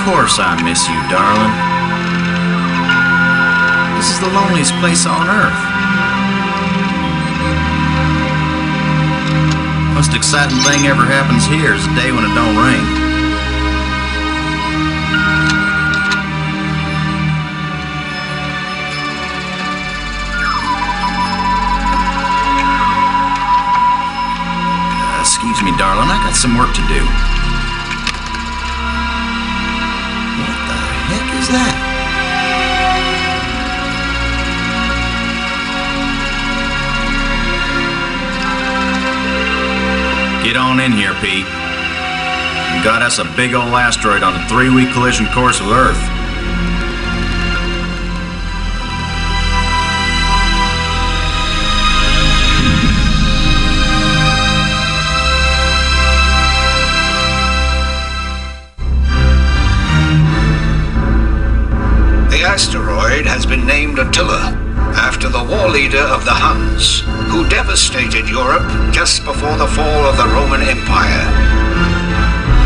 course I miss you, darling. This is the loneliest place on Earth. Most exciting thing ever happens here is the day when it don't rain. Excuse me, darling, I got some work to do. What the heck is that? Get on in here, Pete. You got us a big old asteroid on a 3-week collision course with Earth. The asteroid has been named Attila, after the war leader of the Huns, who devastated Europe just before the fall of the Roman Empire.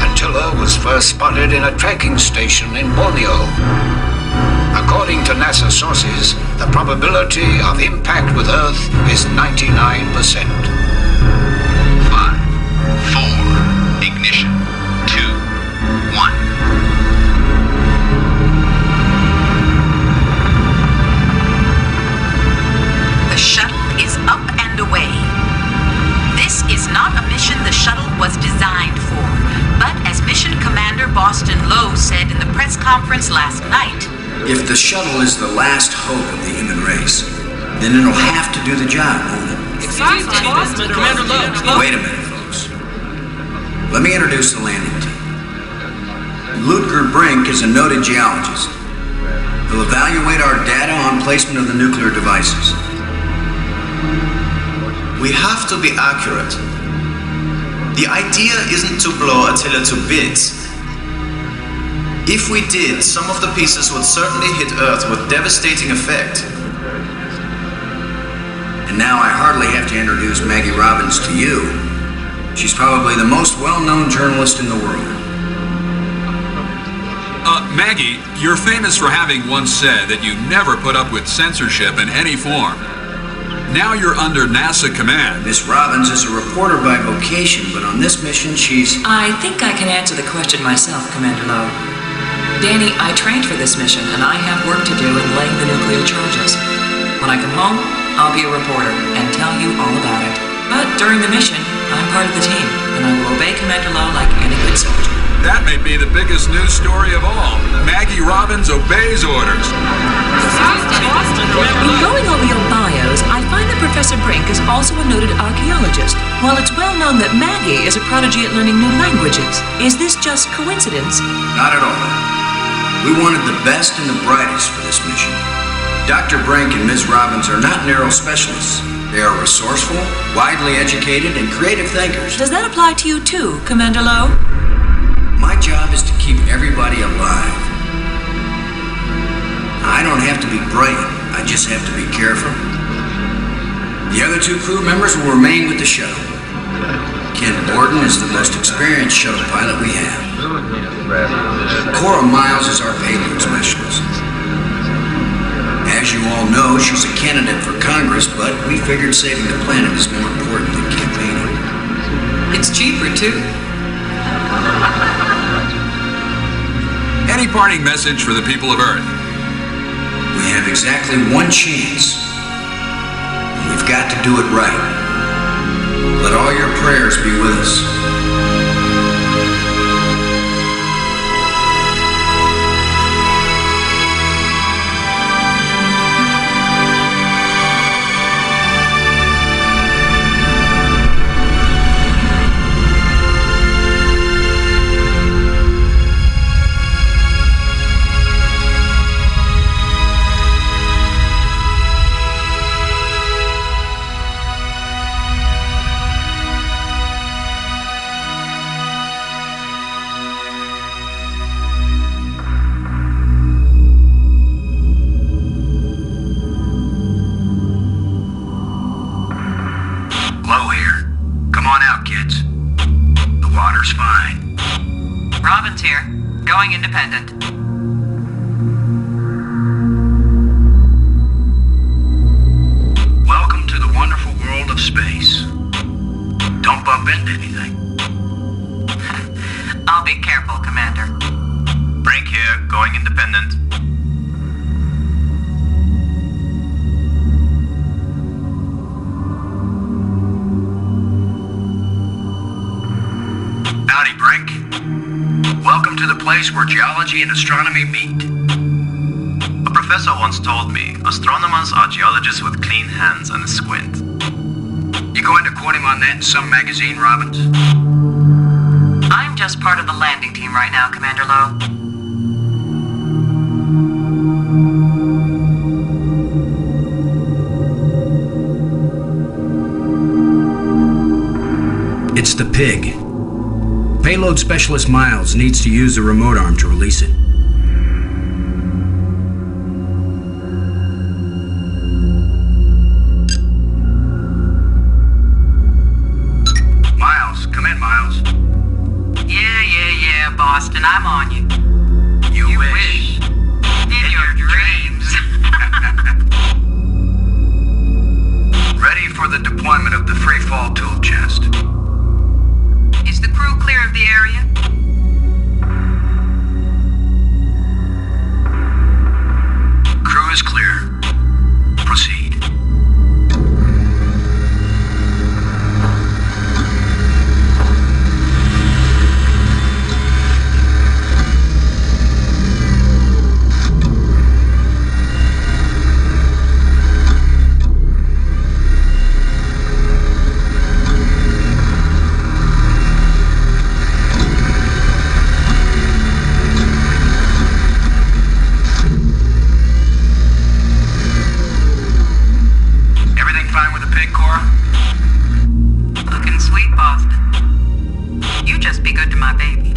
Attila was first spotted in a tracking station in Borneo. According to NASA sources, the probability of impact with Earth is 99%. 5, 4, ignition, 2, 1. The shuttle is up and away. This is not a mission the shuttle was designed for, but as Mission Commander Boston Lowe said in the press conference last night, if the shuttle is the last hope of the human race, then it'll have to do the job, won't it? Commander Lowe. Wait a minute, folks. Let me introduce the landing team. Ludger Brink is a noted geologist. He'll evaluate our data on placement of the nuclear devices. We have to be accurate. The idea isn't to blow Attila to bits. If we did, some of the pieces would certainly hit Earth with devastating effect. And now I hardly have to introduce Maggie Robbins to you. She's probably the most well-known journalist in the world. Maggie, you're famous for having once said that you never put up with censorship in any form. Now you're under NASA command. Miss Robbins is a reporter by vocation, but on this mission she's... I think I can answer the question myself, Commander Lowe. Danny, I trained for this mission, and I have work to do in laying the nuclear charges. When I come home, I'll be a reporter and tell you all about it. But during the mission, I'm part of the team, and I will obey Commander Lowe like any good soldier. That may be the biggest news story of all. Maggie Robbins obeys orders. In going over your bios, I find that Professor Brink is also a noted archaeologist, while it's well known that Maggie is a prodigy at learning new languages. Is this just coincidence? Not at all. We wanted the best and the brightest for this mission. Dr. Brink and Ms. Robbins are not narrow specialists. They are resourceful, widely educated, and creative thinkers. Does that apply to you too, Commander Lowe? My job is to keep everybody alive. I don't have to be brilliant. I just have to be careful. The other 2 crew members will remain with the shuttle. Ken Borden is the most experienced shuttle pilot we have. Cora Miles is our payload specialist. As you all know, she's a candidate for Congress, but we figured saving the planet is more important than campaigning. It's cheaper, too. Any parting message for the people of Earth? We have exactly one chance. And we've got to do it right. Let all your prayers be with us. Robbins here. Going independent. Welcome to the wonderful world of space. Don't bump into anything. I'll be careful, Commander. Brink here, going independent. Howdy, Brink. Welcome to the place where geology and astronomy meet. A professor once told me, astronomers are geologists with clean hands and a squint. You going to quote him on that in some magazine, Robbins? I'm just part of the landing team right now, Commander Lowe. It's the pig. Payload Specialist Miles needs to use the remote arm to release it. Miles, come in, Miles. Yeah, Boston, I'm on you. You wish. In your dreams. Ready for the deployment of the free fall tool chest. Is the crew clear of the area? Crew is clear. Proceed. Everything fine with the pig, Cora? Looking sweet, Boston. You just be good to my baby.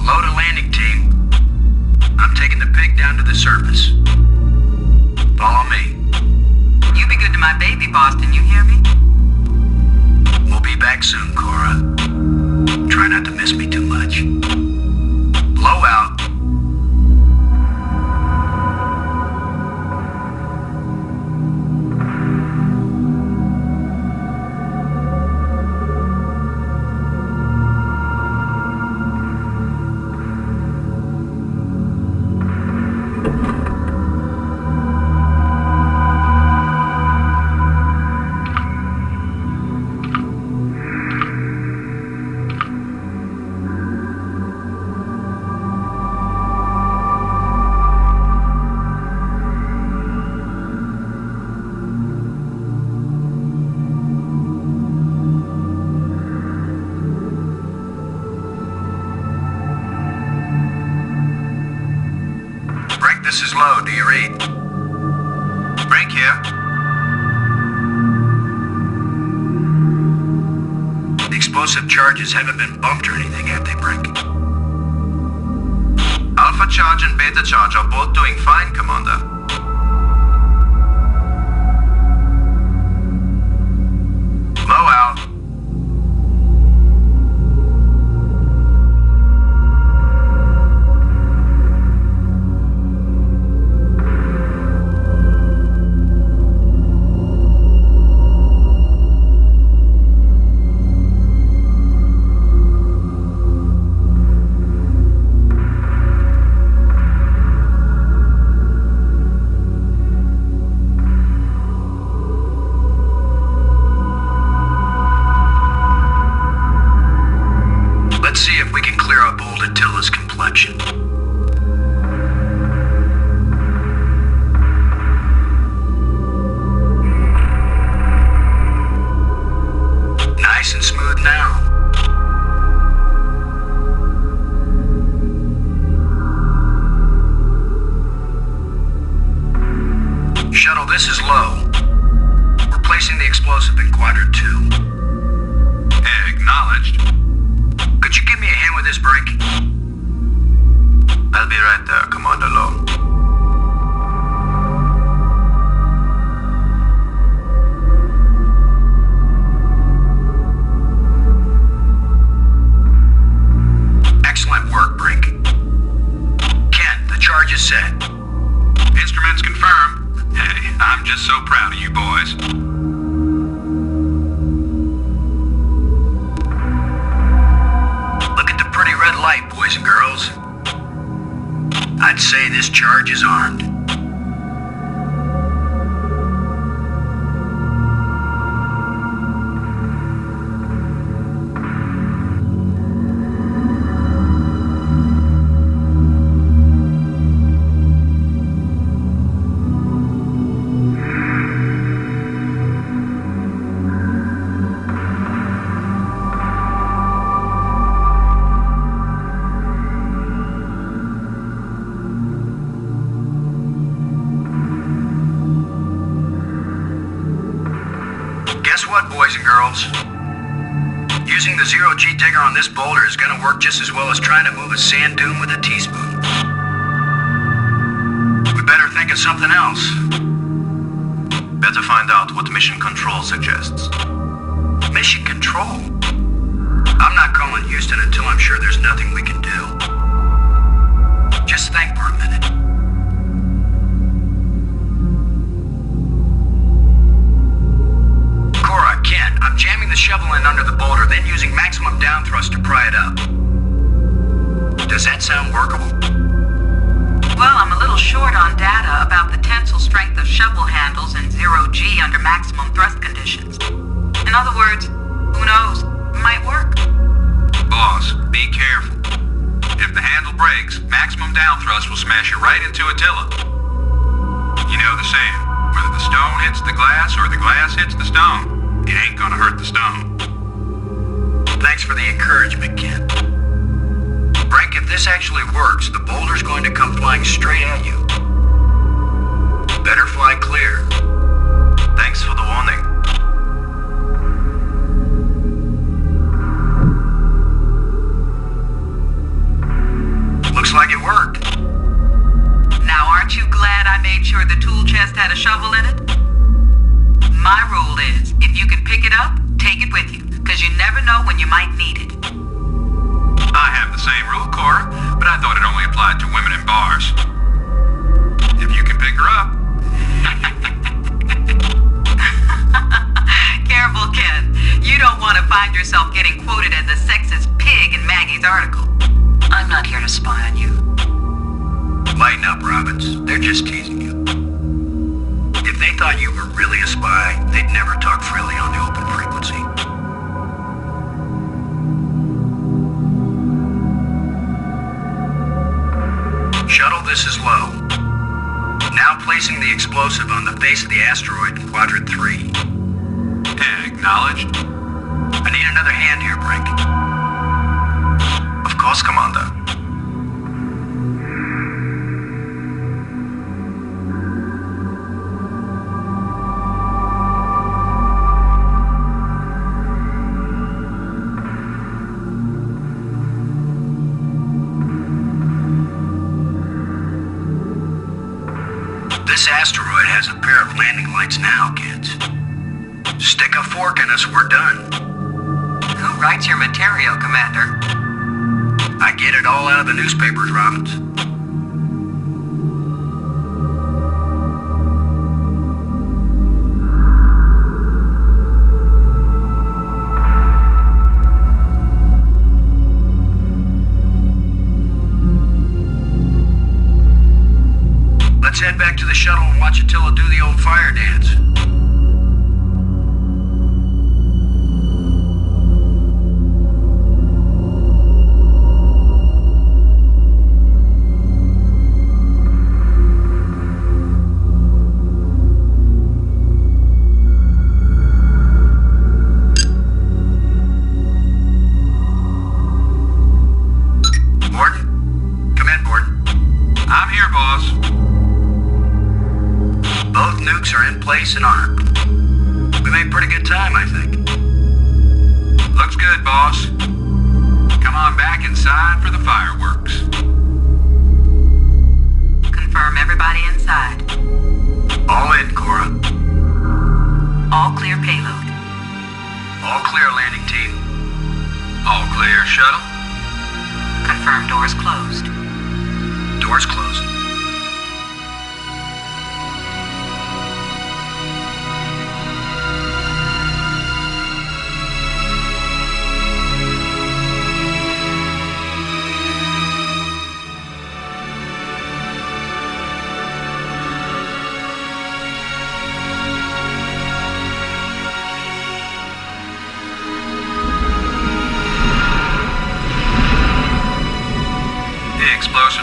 Load a landing team. I'm taking the pig down to the surface. Follow me. You be good to my baby, Boston, you hear me? We'll be back soon, Cora. Try not to miss me too much. Blow out. Brink, this is Lowe. Do you read? Brink here. The explosive charges haven't been bumped or anything, have they, Brink? Alpha charge and beta charge are both doing fine, Commander. Low out. Let's see if we can clear up old Attila's complexion. Nice and smooth now. Shuttle, this is Lowe. We're placing the explosive in quadrant 2. Acknowledged. Could you give me a hand with this, Brink? I'll be right there, Commander Lowe. charge is armed. Guess what, boys and girls? Using the zero-G digger on this boulder is gonna work just as well as trying to move a sand dune with a teaspoon. We better think of something else. Better find out what mission control suggests. Mission control? I'm not calling Houston until I'm sure there's nothing we can do. Just think for a minute. Ken, I'm jamming the shovel in under the boulder, then using maximum down thrust to pry it up. Does that sound workable? Well, I'm a little short on data about the tensile strength of shovel handles in zero-G under maximum thrust conditions. In other words, who knows? It might work. Boss, be careful. If the handle breaks, maximum down thrust will smash you right into Attila. You know the saying, whether the stone hits the glass or the glass hits the stone, it ain't gonna hurt the stone. Thanks for the encouragement, Ken. Brink, if this actually works, the boulder's going to come flying straight at you. Better fly clear. Thanks for the warning. Looks like it worked. Now, aren't you glad I made sure the tool chest had a shovel in it? My rule is, if you can pick it up, take it with you, because you never know when you might need it. I have the same rule, Cora, but I thought it only applied to women in bars. If you can pick her up. Careful, Ken. You don't want to find yourself getting quoted as a sexist pig in Maggie's article. I'm not here to spy on you. Lighten up, Robbins. They're just teasing you. If they thought you were really a spy, they'd never talk freely on the open frequency. Shuttle, this is low. Now placing the explosive on the face of the asteroid in quadrant 3. Acknowledged. I need another hand here, Brink. Of course, Commander. This asteroid has a pair of landing lights now, kids. Stick a fork in us, we're done. Who writes your material, Commander? I get it all out of the newspapers, Robbins. Let's head back to the shuttle and watch Attila do the old fire dance. Borden? Come in, Borden. I'm here, boss. Both nukes are in place and armed. We made pretty good time, I think. Looks good, boss. Come on back inside for the fireworks. Confirm everybody inside. All in, Cora. All clear payload. All clear, landing team. All clear, shuttle. Confirm doors closed. Doors closed.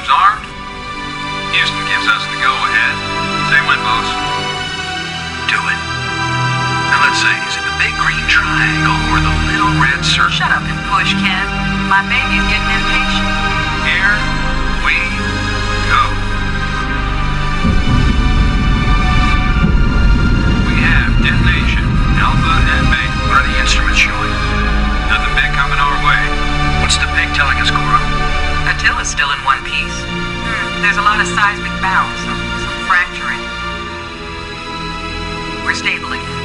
Troops armed? Houston gives us the go-ahead. Say when, boss. Do it. Now let's see, is it the big green triangle or the little red circle? Shut up and push, Ken. My baby's getting impatient. Here we go. We have detonation, Alpha and Beta. What are the instruments showing? Nothing big coming our way. What's the pig telling us, Cora? Attila's still in one piece. There's a lot of seismic bounce, some fracturing. We're stable again.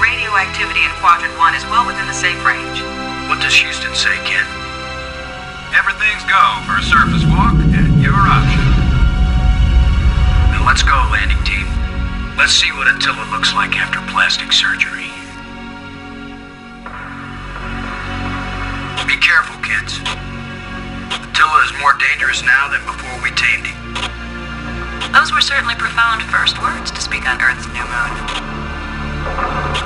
Radioactivity in Quadrant 1 is well within the safe range. What does Houston say, Ken? Everything's go for a surface walk at your option. Now let's go, landing team. Let's see what Attila looks like after plastic surgery. Be careful, kids. Attila is more dangerous now than before we tamed him. Those were certainly profound first words to speak on Earth's new moon.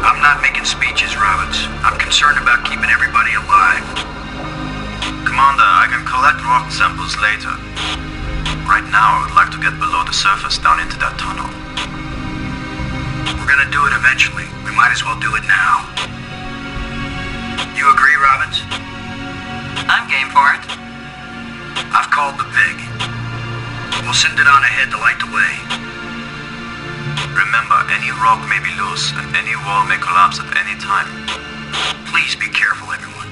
I'm not making speeches, Robbins. I'm concerned about keeping everybody alive. Commander, I can collect rock samples later. Right now, I would like to get below the surface down into that tunnel. We're gonna do it eventually. We might as well do it now. You agree, Robbins? I'm game for it. I've called the pig. We'll send it on ahead to light the way. Remember, any rock may be loose, and any wall may collapse at any time. Please be careful, everyone.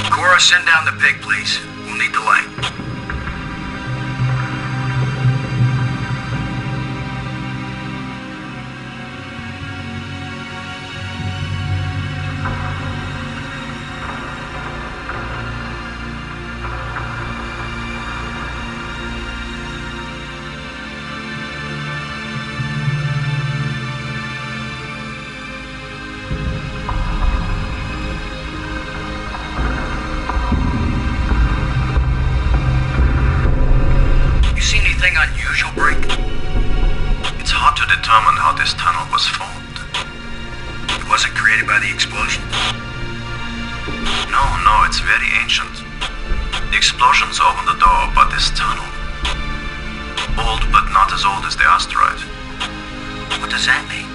Cora, send down the pig, please. We'll need the light. Unusual, Brink? It's hard to determine how this tunnel was formed. It wasn't created by the explosion? No, it's very ancient. The explosions opened the door, but this tunnel... old, but not as old as the asteroid. What does that mean?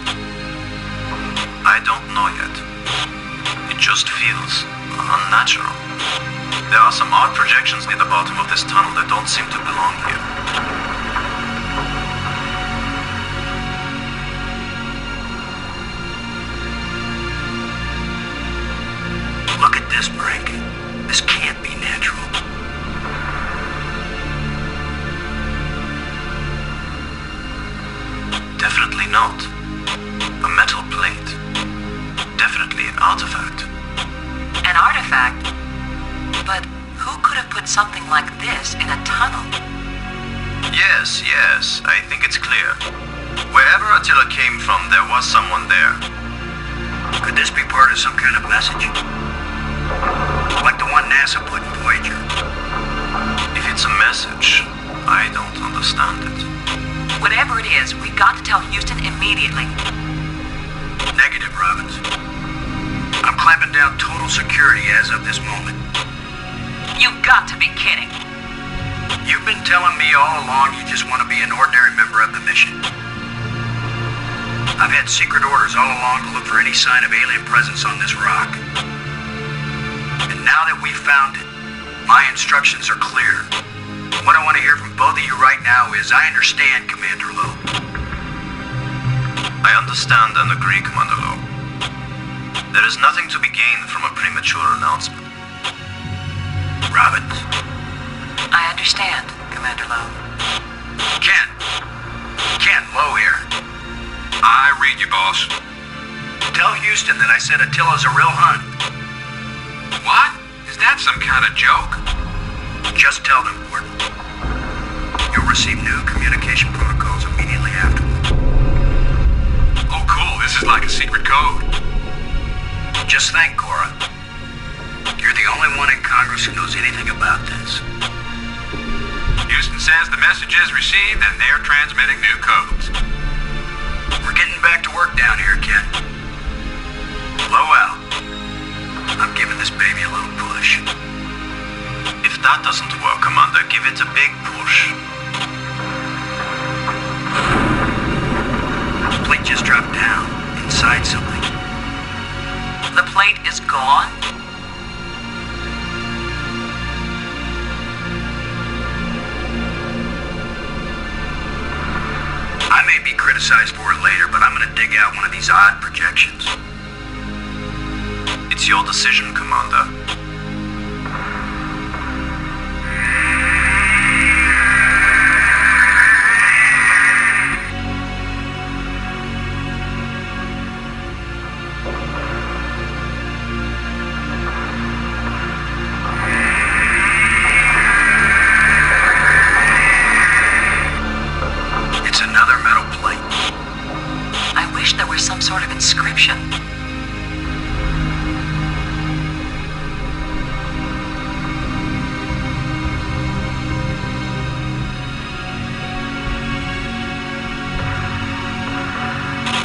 I don't know yet. It just feels unnatural. There are some odd projections near the bottom of this tunnel that don't seem to belong here. Look at this, Brink. This can't be natural. Definitely not. A metal plate. Definitely an artifact. An artifact? But who could have put something like this in a tunnel? Yes, I think it's clear. Wherever Attila came from, there was someone there. Could this be part of some kind of message? Like the one NASA put in Voyager? If it's a message, I don't understand it. Whatever it is, we've got to tell Houston immediately. Negative, Robbins. I'm clamping down total security as of this moment. You've got to be kidding. You've been telling me all along you just want to be an ordinary member of the mission. I've had secret orders all along to look for any sign of alien presence on this rock. And now that we've found it, my instructions are clear. What I want to hear from both of you right now is, I understand, Commander Lowe. I understand and agree, Commander Lowe. There is nothing to be gained from a premature announcement. Robbins? I understand, Commander Lowe. Ken, Lowe here. I read you, boss. Tell Houston that I said Attila's a real hunt. What? Is that some kind of joke? Just tell them, Gordon. You'll receive new communication protocols immediately afterwards. Oh, cool. This is like a secret code. Just think, Cora. You're the only one in Congress who knows anything about this. Houston says the message is received and they're transmitting new codes. We're getting back to work down here, Ken. Low out. I'm giving this baby a little push. If that doesn't work, Commander, give it a big push. The plate just dropped down, inside something. The plate is gone? I may be criticized for it later, but I'm gonna dig out one of these odd projections. It's your decision, Commander. It's another metal plate. I wish there were some sort of inscription.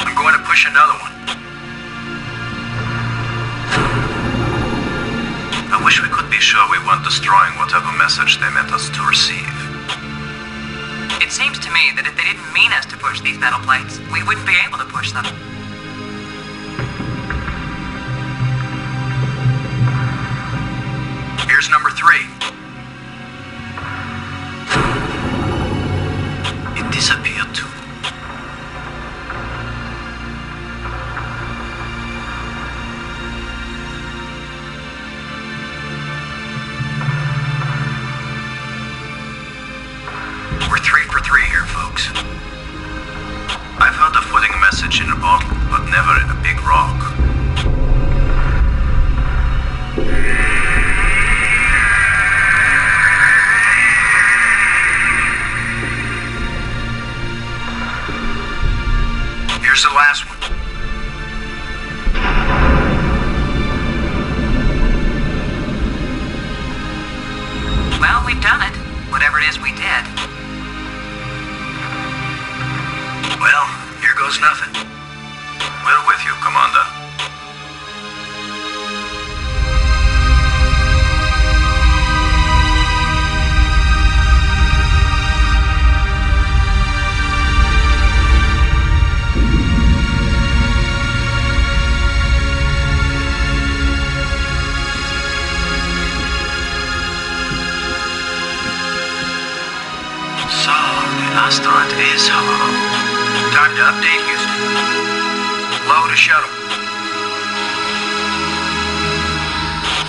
I'm going to push another one. I wish we could be sure we weren't destroying whatever message they meant us to receive. It seems to me that if they didn't mean us to push these metal plates, we wouldn't be able to push them. Here's number 3. It disappeared too. We're 3 for 3 here, folks. I've heard of putting a message in a bottle, but never in a big rock. Here's the last one. Well, we've done it. Whatever it is we did. Well, here goes nothing. We're with you, Commander. So, the asteroid is hollow. Time to update Houston. Load a shuttle.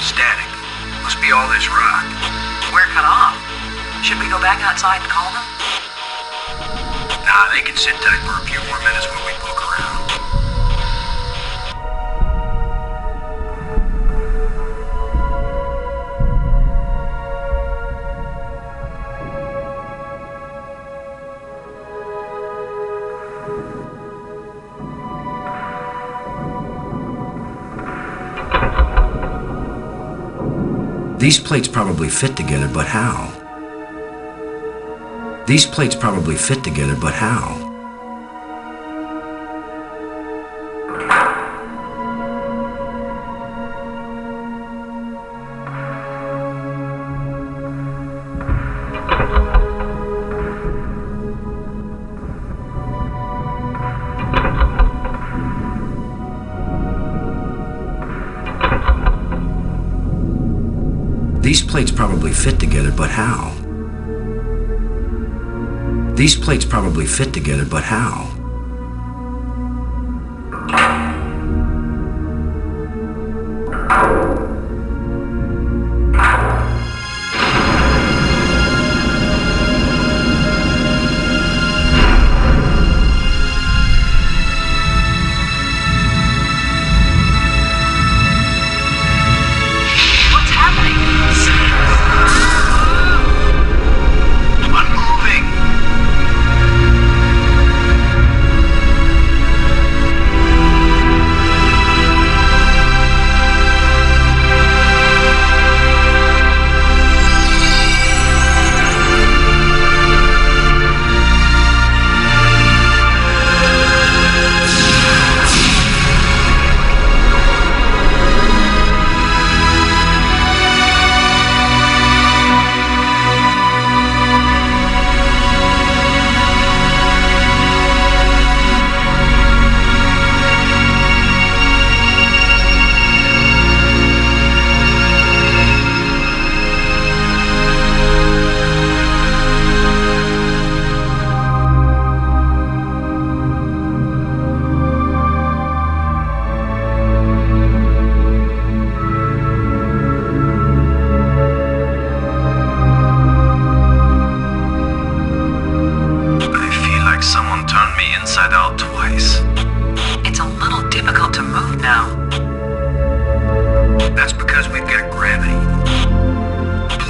Static. Must be all this rock. We're cut off. Should we go back outside and call them? Nah, they can sit tight for a few more minutes while we poke around. These plates probably fit together, but how? These plates probably fit together, but how? These plates probably fit together, but how? These plates probably fit together, but how?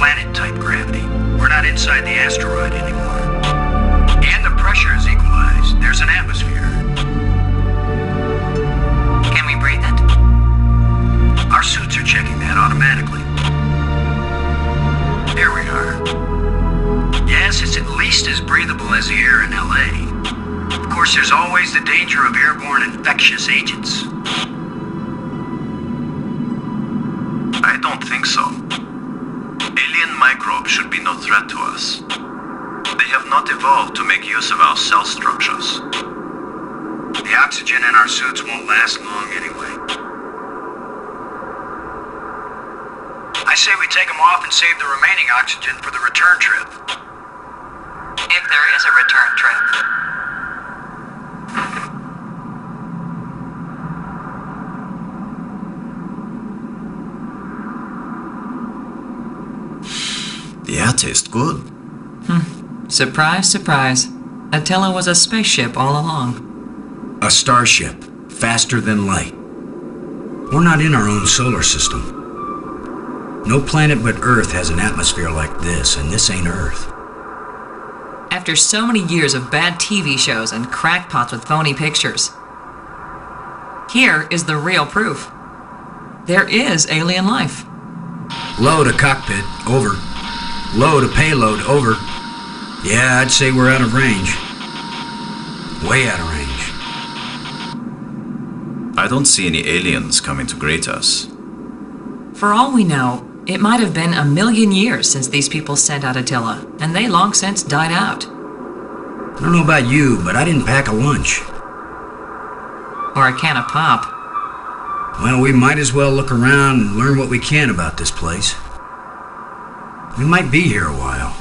planet-type gravity. We're not inside the asteroid anymore. And the pressure is equalized. There's an atmosphere. Can we breathe it? Our suits are checking that automatically. There we are. Yes, it's at least as breathable as the air in LA. Of course, there's always the danger of airborne infectious agents. I don't think so. Alien microbes should be no threat to us. They have not evolved to make use of our cell structures. The oxygen in our suits won't last long anyway. I say we take them off and save the remaining oxygen for the return trip. If there is a return trip. The air tastes good. Surprise, surprise. Attila was a spaceship all along. A starship, faster than light. We're not in our own solar system. No planet but Earth has an atmosphere like this, and this ain't Earth. After so many years of bad TV shows and crackpots with phony pictures, here is the real proof. There is alien life. Low to cockpit, over. Low to payload, over. Yeah, I'd say we're out of range. Way out of range. I don't see any aliens coming to greet us. For all we know, it might have been 1,000,000 years since these people sent out Attila, and they long since died out. I don't know about you, but I didn't pack a lunch. Or a can of pop. Well, we might as well look around and learn what we can about this place. We might be here a while.